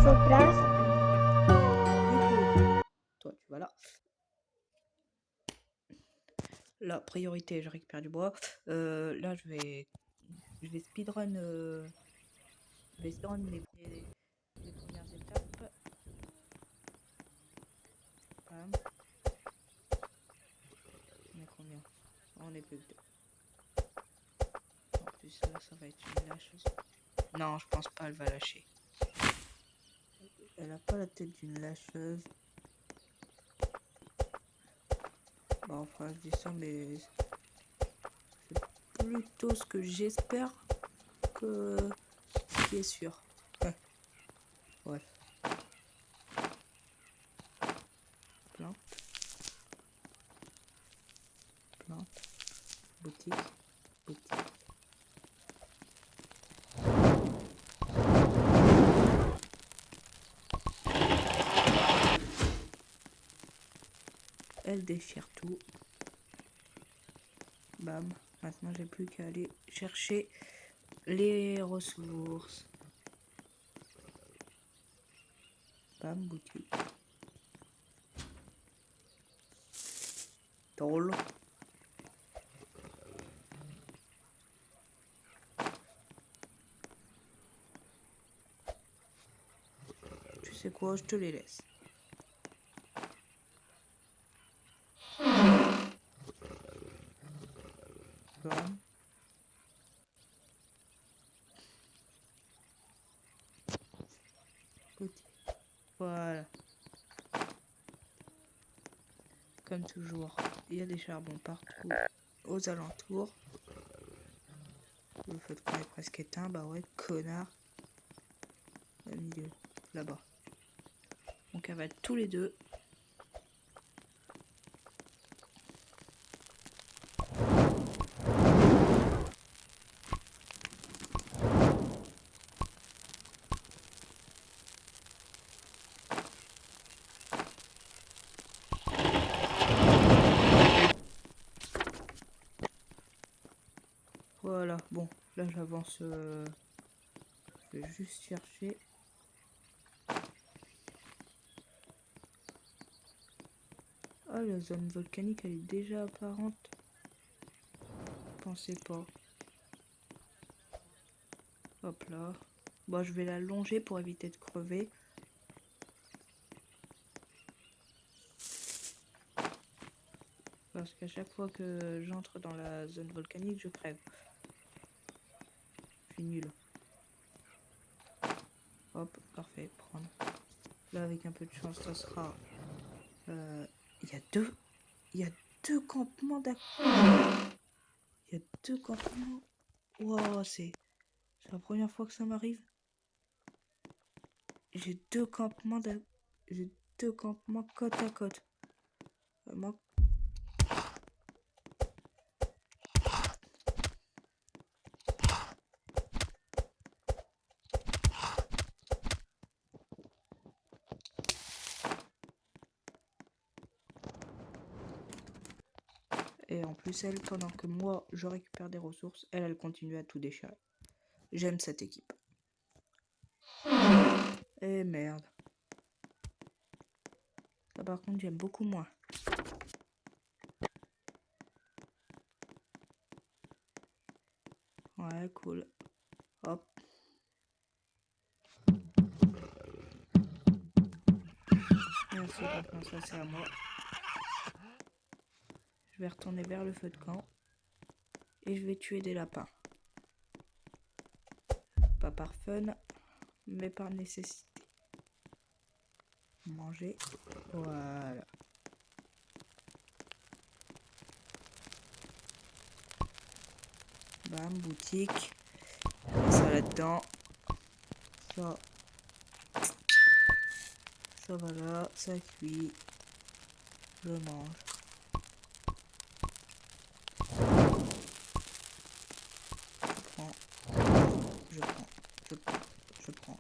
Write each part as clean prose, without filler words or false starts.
sopra. Du coup, toi, tu vas là. La priorité, je récupère du bois. Là, je vais speedrun. Je vais speedrun les premières étapes. Bam. On est combien? On est plus que 2. En plus, là, ça va être une lâcheuse. Non, je pense pas, elle va lâcher. Elle a pas la tête d'une lâcheuse. Bon, enfin, je dis ça, mais c'est plutôt ce que j'espère que ce qui est sûr. Bref. Plante. Plante. Boutique. Boutique. Elle déchire tout. Bam. Maintenant, j'ai plus qu'à aller chercher les ressources. Bam, boutique. Drôle. Tu sais quoi, je te les laisse. Bam. Boutique. Voilà. Comme toujours, il y a des charbons partout aux alentours. Le feu de camp est presque éteint. Bah ouais, connard. Au milieu, là-bas. On cavale tous les deux. Voilà, bon, là j'avance. Je vais juste chercher. Ah, la zone volcanique, elle est déjà apparente. Pensez pas. Hop là. Bon, je vais la longer pour éviter de crever. Parce qu'à chaque fois que j'entre dans la zone volcanique, je crève. Je suis nul. Hop, parfait, prendre. Là, avec un peu de chance, ça sera... Il y a deux campements d'accord. Il y a deux campements. Wow, c'est la première fois que ça m'arrive. J'ai deux campements côte à côte. Vraiment. Et en plus, elle, pendant que moi, je récupère des ressources, elle continue à tout déchirer. J'aime cette équipe. Et merde. Ça, par contre, j'aime beaucoup moins. Ouais, cool. Hop. Merci, maintenant ça c'est à moi. Je vais retourner vers le feu de camp. Et je vais tuer des lapins. Pas par fun, mais par nécessité. Manger. Voilà. Bam, boutique. Ça là-dedans. Ça va là, ça cuit. Je mange. Je prends.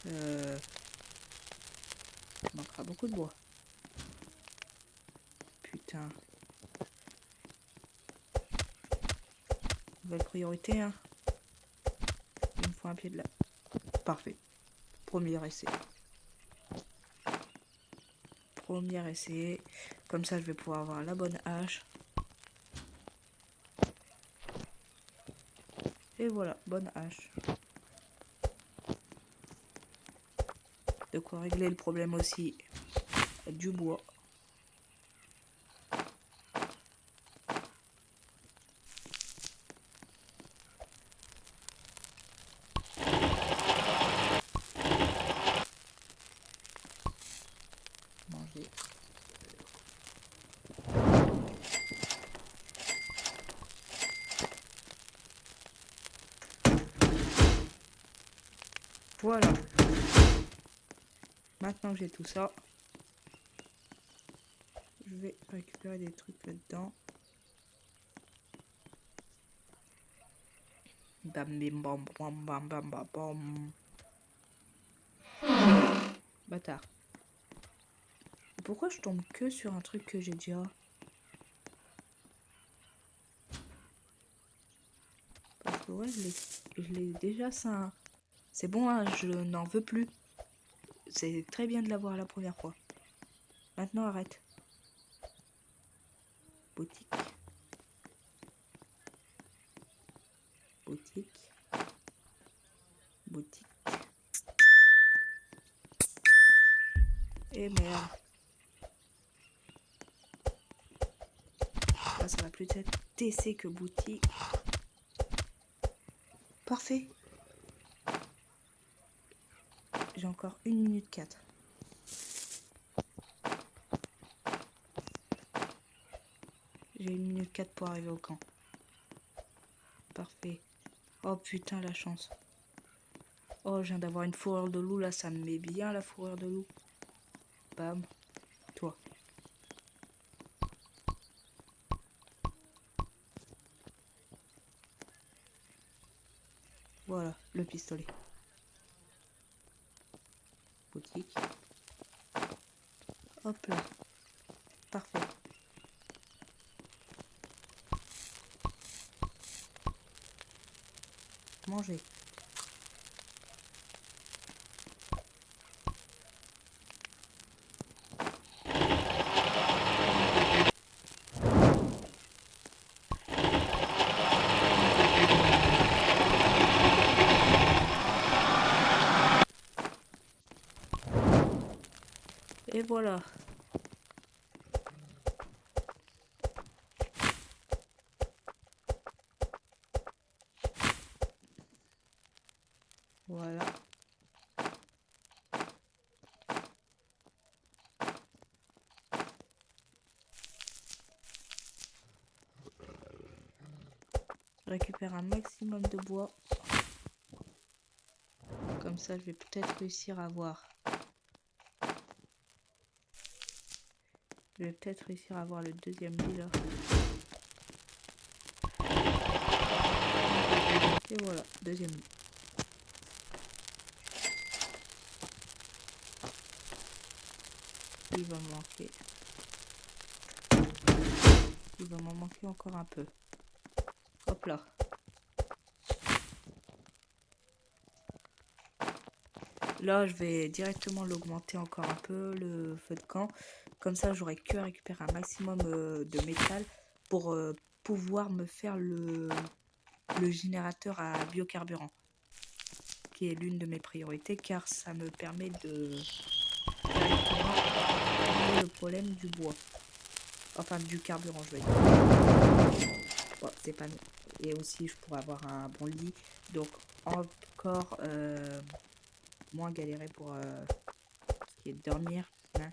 Il manquera beaucoup de bois. Putain. Nouvelle priorité, hein. faut un pied de là. Parfait. Premier essai. Premier essai. Comme ça, je vais pouvoir avoir la bonne hache. Et voilà, bonne hache. De quoi régler le problème aussi du bois. Manger. Voilà. Maintenant que j'ai tout ça, je vais récupérer des trucs là-dedans. Bam bim bam bam bam bam bam bam. Bâtard. Pourquoi je tombe que sur un truc que j'ai déjà? Parce que ouais, je l'ai déjà ça. C'est bon, hein, je n'en veux plus. C'est très bien de l'avoir la première fois. Maintenant arrête. Boutique. Boutique. Boutique. Et merde. Là, ça va plus être TC que boutique. Parfait. J'ai encore 1 minute 4. J'ai 1 minute 4 pour arriver au camp. Parfait. Oh putain, la chance. Oh, je viens d'avoir une fourrure de loup. Là, ça me met bien la fourrure de loup. Bam. Toi. Voilà, le pistolet. Boutique. Hop là. Parfait. Manger. Et voilà. Voilà. Je récupère un maximum de bois. Comme ça, je vais peut-être réussir à voir. Je vais peut-être réussir à avoir le deuxième lit là. Et voilà, deuxième lit. Il va me manquer. Il va m'en manquer encore un peu. Hop là. Là, je vais directement l'augmenter encore un peu, le feu de camp. Comme ça, j'aurai que à récupérer un maximum de métal pour pouvoir me faire le générateur à biocarburant, qui est l'une de mes priorités, car ça me permet de directement régler le problème du bois. Enfin, du carburant, je vais dire. Bon, c'est pas... Et aussi, je pourrais avoir un bon lit. Donc, encore moins galérer pour ce qui est de dormir. Hein.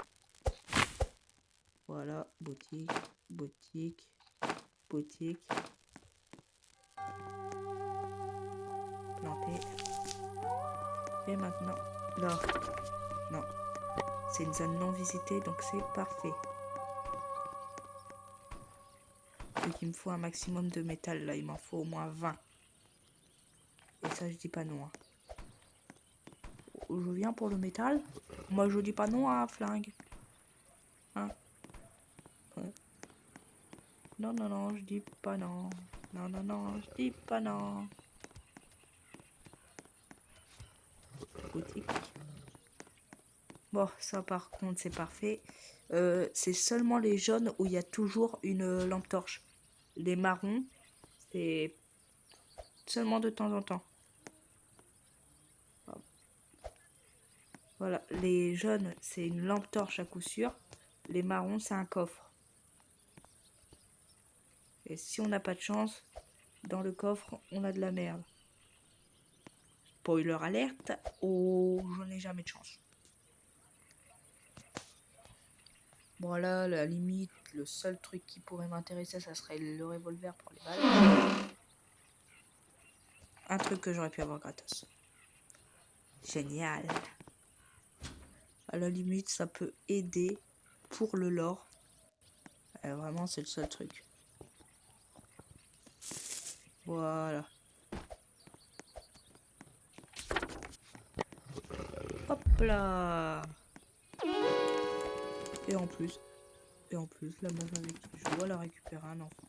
Voilà, boutique, boutique, boutique. Planter. Et maintenant, là, non. C'est une zone non visitée, donc c'est parfait. Donc il me faut un maximum de métal, là, il m'en faut au moins 20. Et ça, je dis pas non. Hein. Je viens pour le métal. Moi, je dis pas non à un flingue. Hein? Ouais. Non, non, non, je dis pas non. Non, non, non, je dis pas non. Boutique. Bon, ça par contre c'est parfait. C'est seulement les jaunes où il y a toujours une lampe torche. Les marrons, c'est seulement de temps en temps. Voilà, les jaunes, c'est une lampe torche à coup sûr. Les marrons, c'est un coffre. Et si on n'a pas de chance, dans le coffre, on a de la merde. Spoiler alerte, oh, j'en ai jamais de chance. Bon là, à la limite, le seul truc qui pourrait m'intéresser, ça serait le revolver pour les balles. Un truc que j'aurais pu avoir gratos. Génial. À la limite, ça peut aider pour le lore. Vraiment, c'est le seul truc. Voilà. Hop là. Et en plus, la meuf avec qui je joue, elle a récupéré un enfant.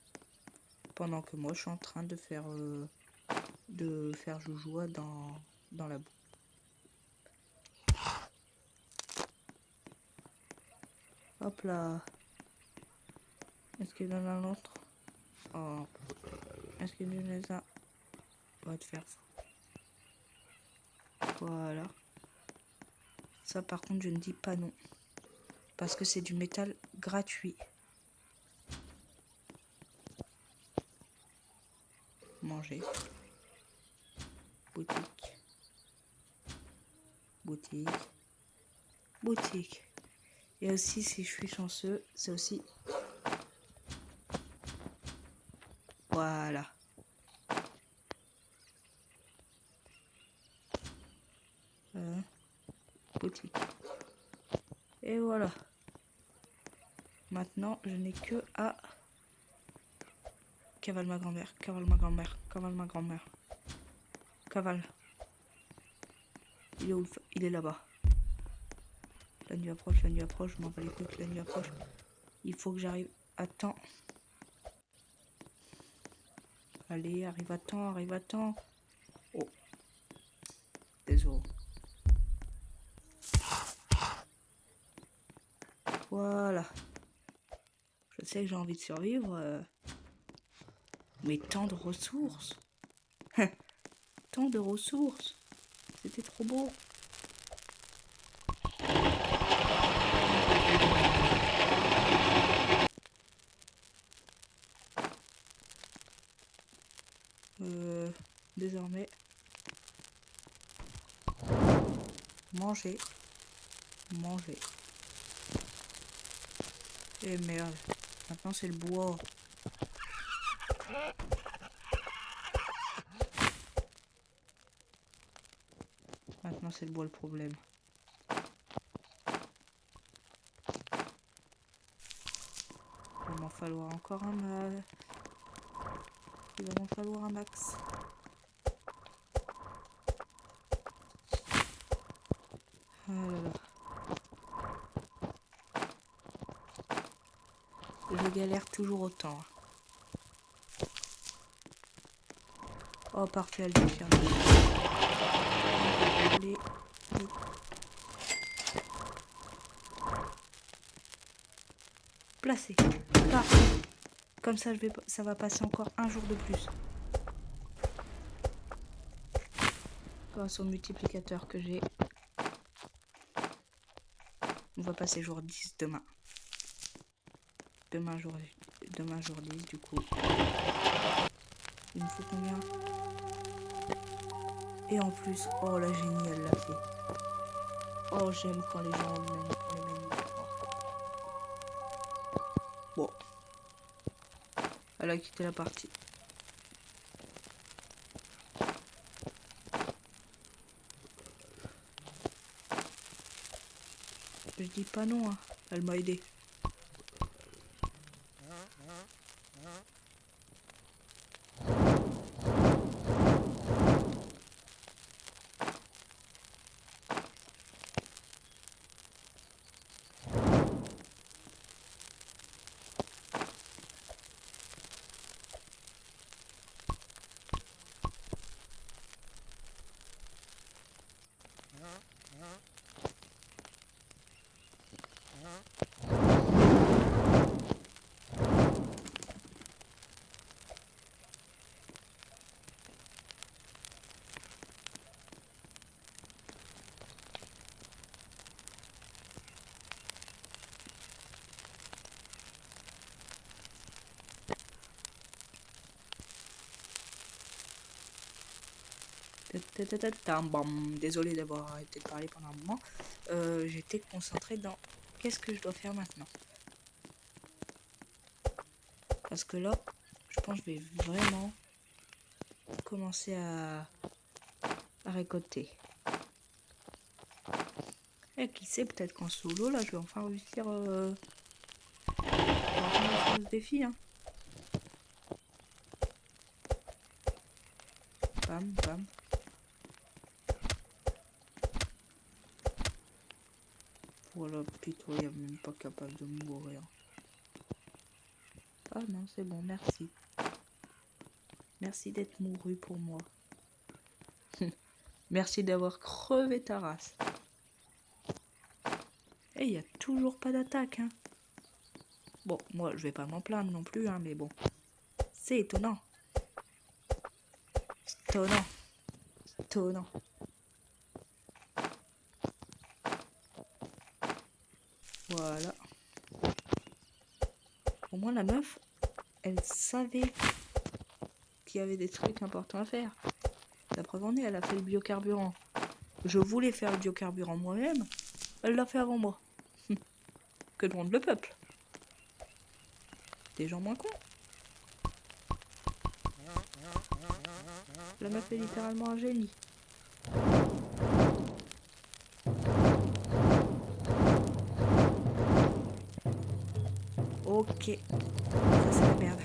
Pendant que moi, je suis en train de faire joujoua dans la boue. Hop là. Est-ce qu'il y en a un autre? Oh. Est-ce qu'il y en a un? On va te faire ça. Voilà. Ça, par contre, je ne dis pas non. Parce que c'est du métal gratuit. Manger. Boutique. Boutique. Boutique. Et aussi, si je suis chanceux, c'est aussi... Voilà. Boutique. Et voilà. Maintenant, je n'ai que à... Cavale ma grand-mère, cavale ma grand-mère, cavale ma grand-mère. Cavale. Il est où? Il est là-bas. La nuit approche, je m'en bats les couilles que la nuit approche. Il faut que j'arrive à temps. Allez, arrive à temps, arrive à temps. Oh. Désolé. Voilà. Je sais que j'ai envie de survivre. Mais tant de ressources. Tant de ressources. C'était trop beau. Désormais, manger. Manger. Et merde. Maintenant, c'est le bois. Maintenant, c'est le bois le problème. Il va m'en falloir encore un mal. Il va m'en falloir un max. Oh là là. Je galère toujours autant. Oh parfait, elle déchire. Allez. Placé. Parfait. Comme ça, ça va passer encore un jour de plus. Grâce au multiplicateur que j'ai. On va passer jour 10 demain. Demain jour 10 du coup. Il me faut combien? Et en plus, oh la génie elle l'a fait. Oh j'aime quand les gens ont les mêmes Bon. Elle a quitté la partie. Je dis pas non, hein. Elle m'a aidé. Bam. Désolé d'avoir arrêté de parler pendant un moment. J'étais concentré dans qu'est-ce que je dois faire maintenant. Parce que là, je pense que je vais vraiment commencer à récolter. Et qui sait, peut-être qu'en solo, là, je vais enfin réussir à faire ce défi. Hein. Bam, bam. Voilà, putain, il est même pas capable de mourir. Ah non, c'est bon, merci. Merci d'être mouru pour moi. Merci d'avoir crevé ta race. Et il n'y a toujours pas d'attaque, hein. Bon, moi, je vais pas m'en plaindre non plus, hein, mais bon. C'est étonnant. Étonnant. Étonnant. Voilà. Au moins, la meuf, elle savait qu'il y avait des trucs importants à faire. La preuve en est, elle a fait le biocarburant. Je voulais faire le biocarburant moi-même. Elle l'a fait avant moi. Que demande le peuple? Des gens moins cons. La meuf est littéralement un génie. Ok. Ça, c'est la merde.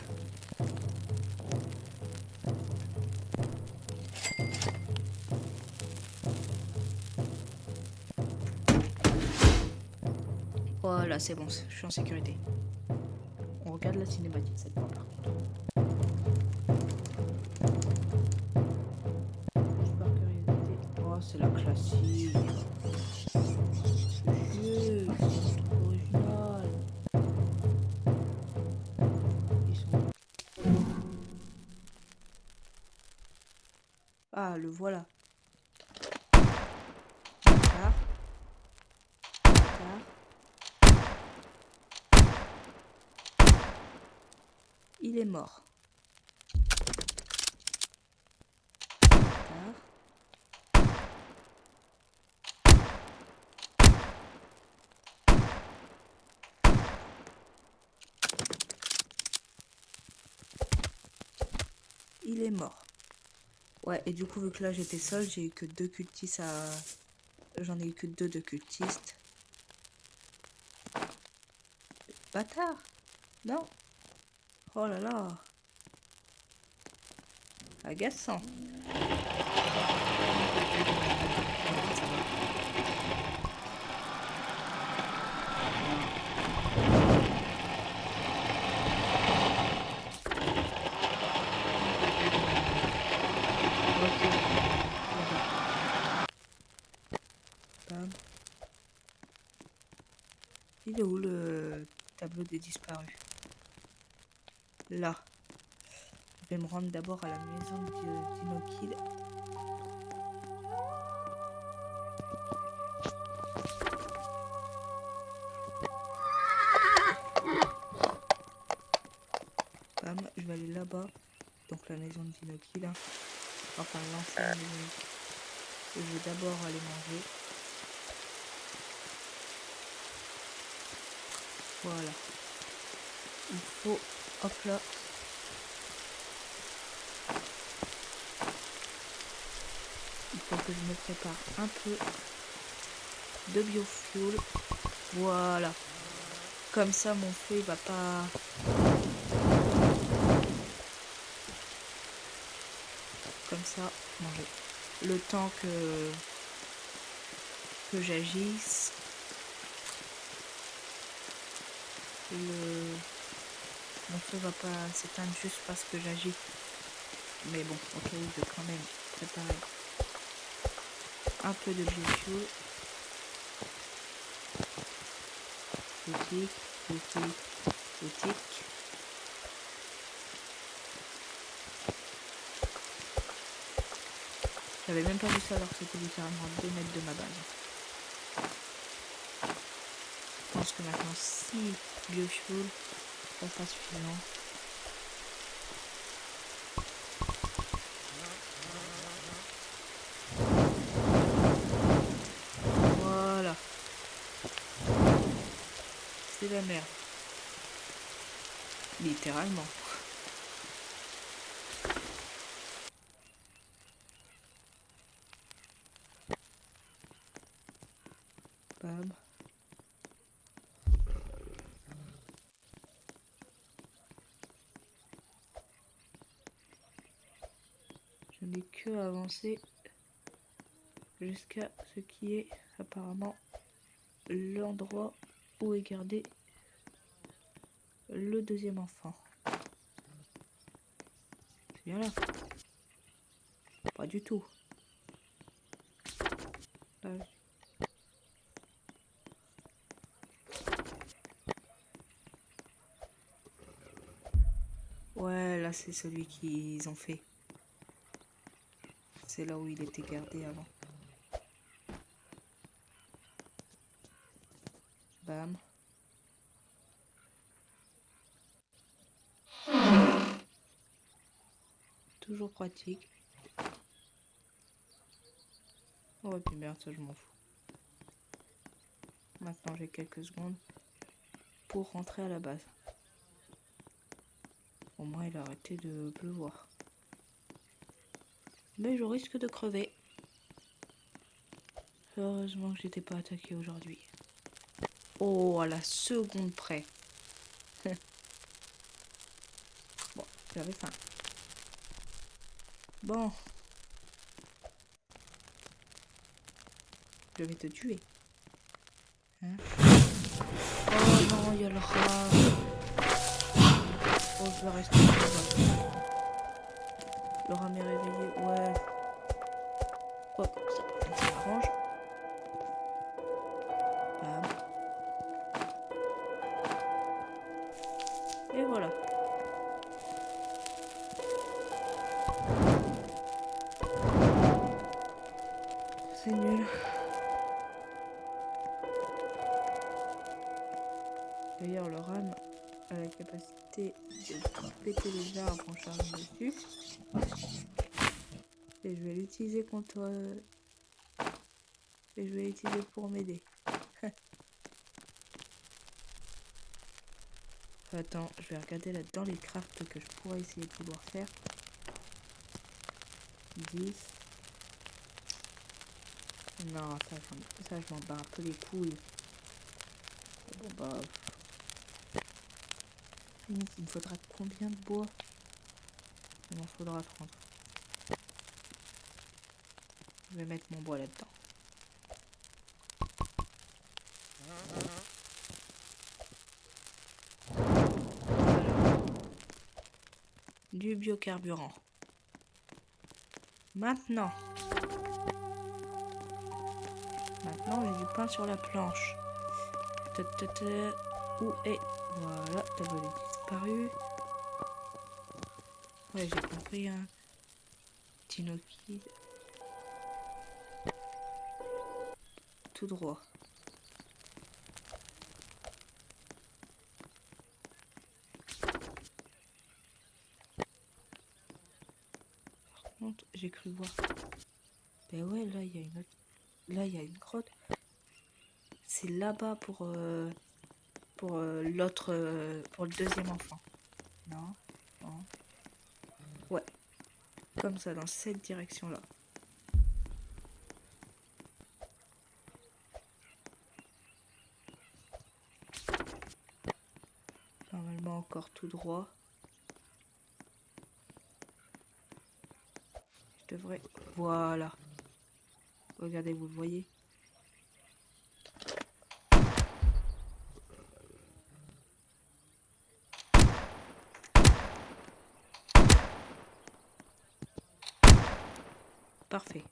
Voilà, c'est bon, je suis en sécurité. On regarde la cinématique cette fois par contre. Par curiosité. Oh, c'est la classique. Vieux, original. Ils sont... Ah, le voilà. Tard. Tard. Il est mort. Tard. Il est mort. Ouais, et du coup, vu que là j'étais seule, j'ai eu que 2 cultistes à... J'en ai eu que 2 de cultistes. Bâtard! Non! Oh là là! Agaçant! Bam. Il est où le tableau des disparus? Là. Je vais me rendre d'abord à la maison d'Inokid. Bam, je vais aller là-bas. Donc la maison d'Inokid. Hein. Enfin, l'ancienne maison. Je vais d'abord aller manger. Voilà. Il faut... Hop là. Il faut que je me prépare un peu de biofuel. Voilà. Comme ça, mon feu, il va pas... Comme ça, manger. Le temps que j'agisse. Mon feu va pas s'éteindre juste parce que j'agis. Mais bon, ok, je vais quand même préparer un peu de biofuel. Boutique, boutique, boutique. J'avais même pas vu ça alors que c'était littéralement à 2 mètres de ma base. Je pense que maintenant, si biofuel, ça sera suffisant. c'est la merde. Littéralement. Bam. Je n'ai que avancer jusqu'à ce qui est apparemment l'endroit où est gardé le deuxième enfant. C'est bien là. Pas du tout. Là. Ouais, là c'est celui qu'ils ont fait. C'est là où il était gardé avant. Bam. Toujours pratique. Oh et puis merde, ça je m'en fous. Maintenant j'ai quelques secondes pour rentrer à la base. Au moins il a arrêté de pleuvoir. Mais je risque de crever. Heureusement que j'étais pas attaqué aujourd'hui. Oh, à la seconde près. Bon, j'avais faim. Bon. Je vais te tuer. Hein? Oh non, il y a le rat. Oh, je vais rester là. Le rat m'est réveillé. Ouais. Oh, ça m'arrange. Bam. Et voilà. C'est nul. D'ailleurs, le ram a la capacité de péter les arbres en chargeant dessus. Et je vais l'utiliser contre... Et je vais l'utiliser pour m'aider. Attends, je vais regarder là dans les crafts que je pourrais essayer de pouvoir faire. 10. Non, ça je m'en bats un peu les couilles. Bon bah... Il me faudra combien de bois? Il m'en faudra 30. Je vais mettre mon bois là-dedans. Voilà. Du biocarburant. Maintenant, j'ai du pain sur la planche. Où est... Voilà, tableau est disparu. Ouais, j'ai compris, hein. Tinoki. Tout droit. Par contre, j'ai cru voir. Ben ouais, là, il y a une autre... Là, il y a une grotte. C'est là-bas pour l'autre... pour le deuxième enfant. Non, non. Ouais. Comme ça, dans cette direction-là. Normalement, encore tout droit. Je devrais... Voilà. Regardez, vous le voyez. Parfait.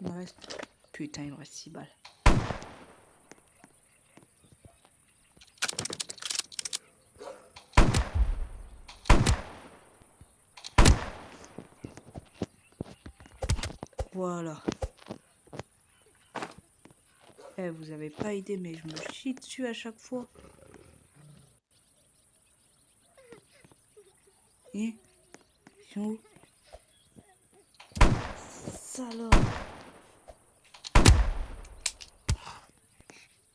Il me reste... Putain, il me reste 6 balles. Voilà. Eh, vous avez pas aidé, mais je me chie dessus à chaque fois. Ils sont où? Salaud.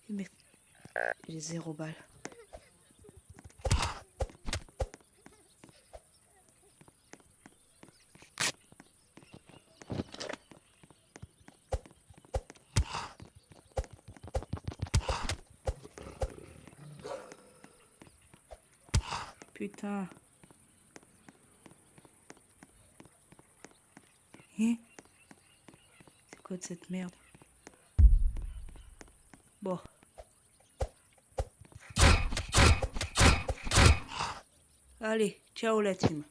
Mais j'ai 0 balles. Putain. Hein? C'est quoi de cette merde? Bon. Allez, ciao la team.